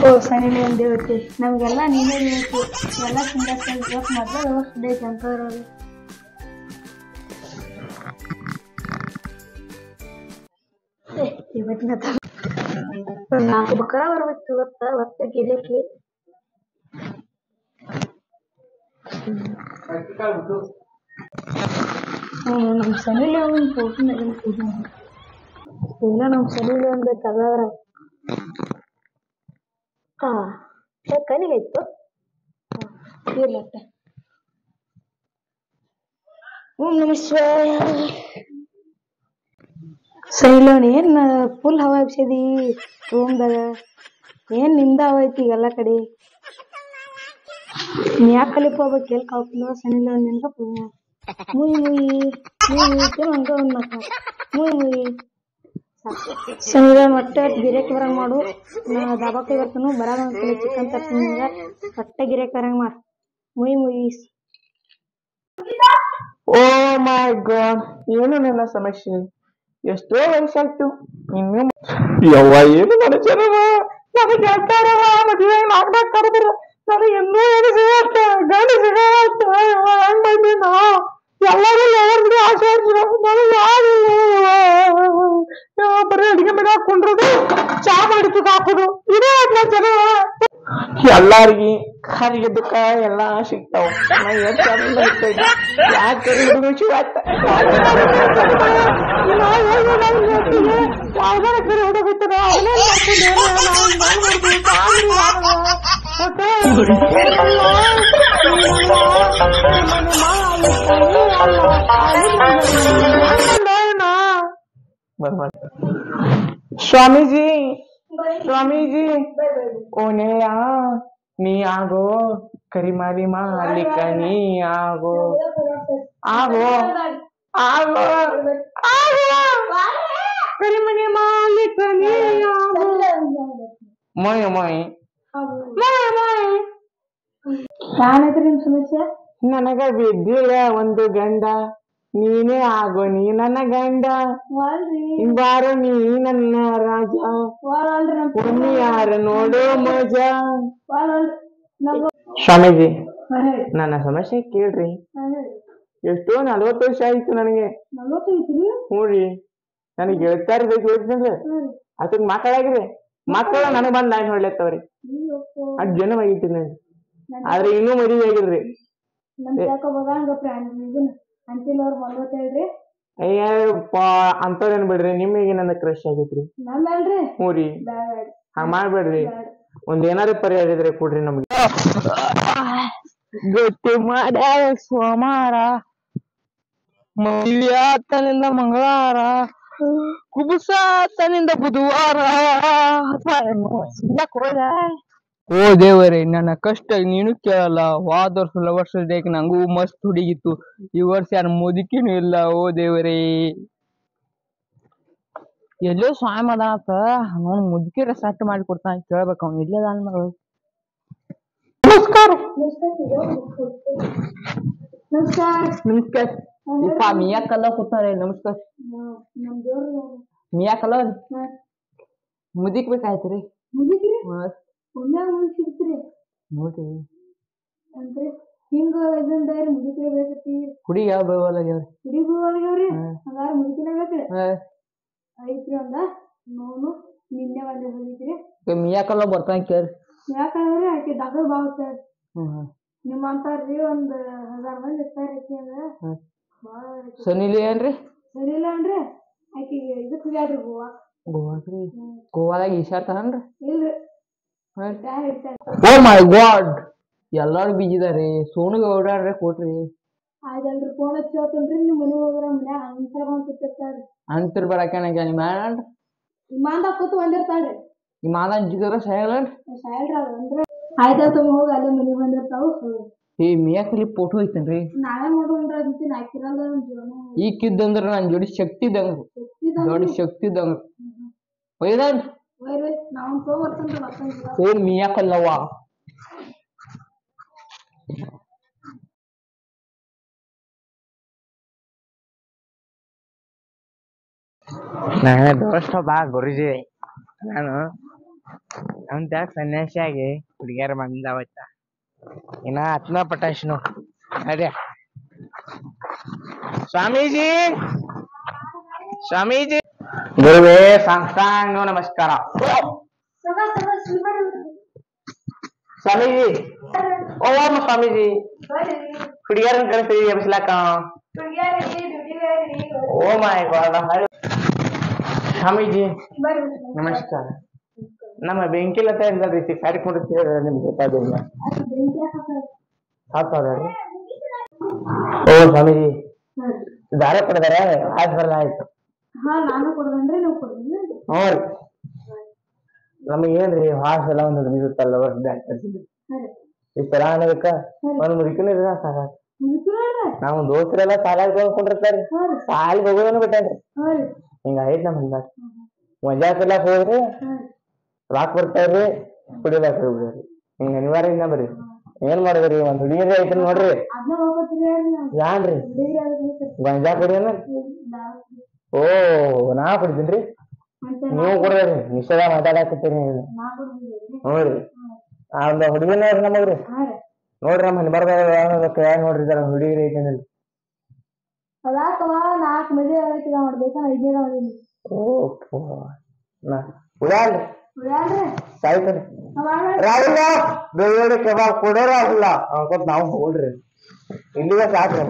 ಓ ಸನಿಲಿ ಒಂದು ದೇವತೆ ನಮಗೆಲ್ಲ ನೀನೇ ಬೇಕು ಎಲ್ಲ ಸುಂದರ ಮೊದಲ ವರ್ಷ ಕೆಂಪರೋದು ಇವತ್ತಿನ ನಾಲ್ಕು ಬಕರ ಬರ್ಬೇಕು ಇವತ್ತ ಹೊತ್ತ ಗಿಡಕ್ಕೆ ನಮ್ಮ ಸನಿಲಿ ಒಂದು ಫೋಟೋ ಇಲ್ಲ ನಮ್ಮ ಸನಿಲಿ ಒಂದು ಕಲರ್ ಕನಿಗೆ ಇತ್ತು ಇರ್ಲತ್ತ ಓಂ ನಮಃ ಶಿವಾಯ ಸೈಲೋನ್ ಏನ್ ಫುಲ್ ಹವಾ ಎಬ್ಸದಿ ರೂಮ್ದಾಗ ಏನ್ ನಿಂದ ಹವಾ ಐತಿ ಎಲ್ಲ ಕಡೆ ನೀ ಯಾಕೆ ಕಲಿಪ್ ಹೋಗ್ಬೇಕು ಎಲ್ಲಿ ಕಾಲ್ಕಲ್ವ ಸನಿಲೋನ್ ನಿನ್ಗ ಮುಯ್ ಮುಯಿ ಮುಯ್ ಮುಯ್ತು ಹಂಗ ಒಂದ್ ಮಾತ ಮುಯ್ ಮುಯಿ ಸನಿಲೋನ್ ಹೊಟ್ಟೆ ಗಿರೇಕಿ ಬರಂಗ್ ಮಾಡು ನಾ ದಾಬಾಕ್ಕೆ ಬರ್ತಾನು ಬರಾಗ ಒಂದ್ ಕಿಲೋ ಚಿಕನ್ ತರ್ತೀನಿ ನಿಂಗ ಹೊಟ್ಟೆ ಗಿರೇಕಿ ಬರಂಗ್ ಮಾಡ್ ಮುಯ್ ಮುಯಿ ಓ ಮೈ ಗಾಡ್ ಏನು ನನ್ನ ಸಮಸ್ಯೆ ಎಷ್ಟೋ ವರ್ಷ ಆಯ್ತು ಇನ್ನು ಯವ್ವ ಏನು ನನ್ನ ಜನ ನನಗೆ ಹೇಳ್ತಾರಲ್ಲ ಮದುವೆ ನಾಲ್ಕು ಕರೆದ್ರ ನನಗೆ ಇನ್ನೂ ಏನು ಸಿಗತ್ತ ಗಂಡು ಸಿಗತ್ತ ಹಂಗ್ ಬಂದಿ ನಾ ಎಲ್ಲರೂ ಯಾರು ಆಸೆ ನನಗೆ ಯಾರು ಬರೀ ಅಡಿಗೆ ಮನೆ ಹಾಕೊಂಡ್ರದು ಚಾ ಮಾಡಿದ್ದು ಹಾಕೋದು ಇದೇ ನನ್ನ ಜನ ಎಲ್ಲಾರ್ಗಿ ಕರಿಗೆದ್ದಕ್ಕ ಎಲ್ಲಾ ಸಿಗ್ತಾವ ನಾ ಎಷ್ಟ್ ಚಂದ ಇರ್ತೈತಿ ಯಾಕೆ ಹುಡುಗ ಶಿವಾಯ್ತ ಯಾವ್ದಾರ ಕರಿ ಹುಡುಗಿರ್ತದ ಸ್ವಾಮೀಜಿ ಸ್ವಾಮೀಜಿ ಓನೆಯ ನೀ ಆಗೋ ಕರಿಮಾರಿ ಮಾಲಿಕ ನೀ ಆಗೋ ಆಗೋ ಆಗೋ ಆಗೋ ಕರಿಮನೆ ಮಾಲಿಕ ನೀ ಆಗೋ ಮೊಯ್ ಮೊಯ್ ಮೊಯ್ ಮೊಯ್ ಏನೈತ್ರಿ ನಿಮ್ ಸಮಸ್ಯೆ ನನಗ ಬಿದ್ದಿಲ್ಲ ಒಂದು ಗಂಡ ನೀನೇ ಆಗೋ ನೀ ನನ್ನ ಗಂಡ ಬಾರೋ ನೀ ನನ್ನ ರಾಜ ಒಮ್ಮೆ ಯಾರ ನೋಡೋ ಮಜಾ ಸ್ವಾಮೀಜಿ ನನ್ನ ಸಮಸ್ಯೆ ಕೇಳ್ರಿ ಎಷ್ಟೋ 40 ವರ್ಷ ಆಯ್ತು ನನಗೆ ಹ್ಞೂರಿ ನನಗೆ ಗೆಳತಾರ ಬೇಕು ಅದಕ್ಕೆ ಮಕ್ಕಳಾಗಿದೆ ಮಕ್ಕಳ ನನಗ್ ಬಂದ್ ನಾಯಿ ಹೊಡ್ಲತ್ತವ್ರಿ ಅದ್ ಜನ ಆಗಿದ್ದೀನಿ ನಾನು ಆದ್ರೆ ಇನ್ನೂ ಮದುವೆ ಆಗಿಲ್ರಿ ಅಯ್ಯಪ್ಪ ಅಂತವ್ರೇನ್ ಬಿಡ್ರಿ ನಿಮಗೆ ನನ್ನ ಕ್ರಶ್ ಆಗೈತ್ರಿ ಹ್ಞೂರಿ ಹಂಗ ಮಾಡ್ಬೇಡ್ರಿ ಒಂದ್ ಏನಾದ್ರು ಪರಿಹಾರ ಇದ್ರೆ ಕೊಡ್ರಿ ನಮ್ಗೆ ಗಟ್ಟಿ ಮಾಡ್ಯಾರ ಸೋಮವಾರ ಮದುವೆಯಾತನಿಂದ ಮಂಗಳವಾರ ಕುಬುಸಾತನಿಂದ ಬುಧವಾರ ಓ ದೇವರೇ ನನ್ನ ಕಷ್ಟ ನೀನು ಕೇಳಲ್ಲ ಹೋದ ವರ್ಷ ಡೇಕ್ ನಂಗೂ ಮಸ್ತ್ ಹುಡುಗಿತ್ತು ಈ ವರ್ಷ ಯಾರು ಮುದುಕಿನೂ ಇಲ್ಲ ಓ ದೇವರೇ ಎಲ್ಲೋ ಸ್ವಾಮಿ ಅದಾತ ಅವ್ನು ಮುದುಕಿರ ಸೆಟ್ ಮಾಡಿ ಕೊಡ್ತಾನ ಕೇಳ್ಬೇಕು ಅವ್ನು ಇಲ್ಲೇ ಅದಾನ ಮಗಳು ನಮಸ್ಕಾರ ನಮಸ್ಕಾರ ಇಪ್ಪ ಮಿಯಾಕಲ್ಲ ಕೂತಾರೆ ನಮಸ್ಕಾರ ಮಿಯಾಕಲ್ಲ ಮುದಿಕ್ ಬೇಕಾಯ್ತ್ರಿ ನೋಡ್ರಿ ಹುಡುಗಿ ಯಾವ ಬೇವಲ್ಲಾಗ್ಯಾವ್ರಿ ಮಿಯಾಕಲ್ಲ ಬರ್ತಾನ ಕೇಳ್ರಿ ನಿಮ್ಮಂತಾರ್ರಿ ಒಂದ್ 1000 ಮಂದಿ ಇರ್ತಾರ್ರಿ ಸನಿಲಿ ಏನ್ರಿ ಸನಿಲ್ಲ ಅನ್ರಿ ಆಕಿಗೆ ಇದಕ್ ಹೋಗ್ಯಾಡ್ರಿ ಗೋವಾಕ್ರಿ ಗೋವಾದಾಗ ಈಶಾಡ್ತಾನನ್ರಿ ಇಲ್ರಿ ಓ ಮೈ ಗಾಡ್ ಎಲ್ಲಾರು ಬಿಜಿದಾರಿ ಸೋನಿಗೆ ಓಡಾಡ್ರೆ ಕೊಟ್ರಿ ಆಯ್ತಲ್ರಿ ಫೋನ್ ಹಚ್ಚಿ ಹೇಳ್ತೇನ್ರಿ ನಿಮ್ ಮನೆಗೆ ಹೋಗ್ರ ಮನ್ಯಾಗ ಅಂತರ ಬಂದ್ ಕೂತಿರ್ತಾರ್ರಿ ಅಂತರ ಬರಾಕೇನಾಗ ನಿಮ್ಮ ಮಾಡ್ರಿ ಇಮಾನ್ದಾಗ ಕೂತು ಬಂದಿರ್ತಾಳ್ರಿ ಈ ಮಾದ ಜಿಗರ ಸಾಯಲ್ರಿ ಅಂದ್ರೆ ಆಯ್ತಾಯ್ತು ಹೋಗಿ ಅಲ್ಲೇ ಮನೆಗೆ ಬಂದಿರ್ತಾವು ಈ ಮಿಯಾಕಲಿ ಫೋಟೋ ಐತೇನ್ರಿ ನಾವೇ ನೋಡ್ಕೊಂಡ್ರ ಅಂತೀನಿ ಹಾಕಿರಲ್ಲ ಈಕಿದ್ದಂದ್ರ ನನ್ ಜೋಡಿ ಶಕ್ತಿ ಇದ್ದಂಗ ಜೋಡಿ ಶಕ್ತಿ ಇದ್ದಂಗ ಒಯ್ದನ್ರಿ ನಾವು ತಗೋಬರ್ತೇನ್ರಿ ಏನ್ ಮಿಯಾಕಲ್ಲವ್ವ ನಾನೇ ದೋಸ್ತ ಬಾ ಗುರುಜಿ ನಾನು ಅವನ್ ತ್ಯಾಗ ಸನ್ಯಾಸಿ ಆಗಿ ಹುಡುಗಿಯರ ಬಂದಾವತ್ತ ಇನ್ನ ಹತ್ನ ಪಟಾಶನು ಅದೇ ಸ್ವಾಮೀಜಿ ಸ್ವಾಮೀಜಿ ಗುರುವೇ ಸಾಷ್ಟಾಂಗ ನಮಸ್ಕಾರ ಸ್ವಾಮೀಜಿ ಓಂ ಸ್ವಾಮೀಜಿ ಹುಡುಗಿಯರನ್ನ ಕಳಿಸ್ತೀವಿ ಎಬ್ಸ್ಲಾಕ ಓ ಮೈ ಗಾಡ್ ಸ್ವಾಮೀಜಿ ನಮಸ್ಕಾರ ನಮ್ಮ ಬೆಂಕಿಲತ ಎಲ್ಲ ರೀತಿ ಕಾರ್ಯಕ್ರಮ ನಿಮ್ಗೆ ಗೊತ್ತಾಗಿಲ್ಲ ಹಾಕ್ತಾವ್ರಿ ಓ ಸ್ವಾಮೀಜಿ ದಾರ ಕೊಡದಾರ ಆಯ್ತು ಬರಲ್ಲ ಆಯ್ತು ಹ್ಞೂ ರೀ ನಮಗೆ ಏನ್ರಿ ಹಾಸ್ ಎಲ್ಲ ಒಂದು ನಿರುತ್ತಲ್ಲ ಇಷ್ಟೆಲ್ಲ ಅನ್ನಬೇಕ ಒಂದ್ ಮುದುಕಿನ ಸಾಕ ನಾವು ದೋಸ್ತರೆಲ್ಲ ಸಾಲಾಗಿ ತಗೊಂಡ್ಕೊಂಡಿರ್ತಾರಿ ಸಾಲಿಗೆ ಹೋಗೋದನ್ನು ಬಿಟ್ಟೇನ್ರಿ ಹಿಂಗ ಆಯ್ತು ನಮ್ ಹಿಂಗ ಮಜಾಕೆಲ್ಲ ಹೋದ್ರಿ ರಾಕ್ ಬರ್ತಾರ್ರಿ ಕುಡಿಲಾಕ ಹೋಗ್ರಿ ಹಿಂಗ ಅನಿವಾರ್ಯ ಬರ್ರಿ ಏನ್ ಮಾಡಿದ್ರಿ ಒಂದ್ ಹುಡುಗಿರಿ ಐತ್ರಿ ನೋಡ್ರಿ ಯಾನ್ರಿ ಗಂಜಾ ಕುಡಿಯೋಣ ಓ ನಾ ಕುಡಿತೀನ್ರಿ ನೀವು ಕುಡ್ರಿ ನಿಷೇಧ ಮಾತಾಡಕತ್ತೀರಿ ನೋಡ್ರಿ ಆ ಒಂದು ಹುಡುಗಿನ ನಮಗ್ರಿ ನೋಡ್ರಿ ನಮ್ಮ ಮನೆ ಬರ್ದಾಗ ನೋಡ್ರಿ ಜರ ಹುಡುಗಿರಿ ಐತೇನಲ್ಲಿ ಉಡಾಲ್ರಿ ಸಾಯ್ತಾನೆ ರಾಹುಲ್ ಬೆಳ್ಳುಳ್ಳಿ ಕಬಾಬ್ ಕೊಡೋ ರಾಹುಲ್ ಅನ್ಕೊತ್ ನಾವು ಹೋಗ್ರಿ ಇಲ್ಲಿಗೆ ಸಾಕ್ರಿ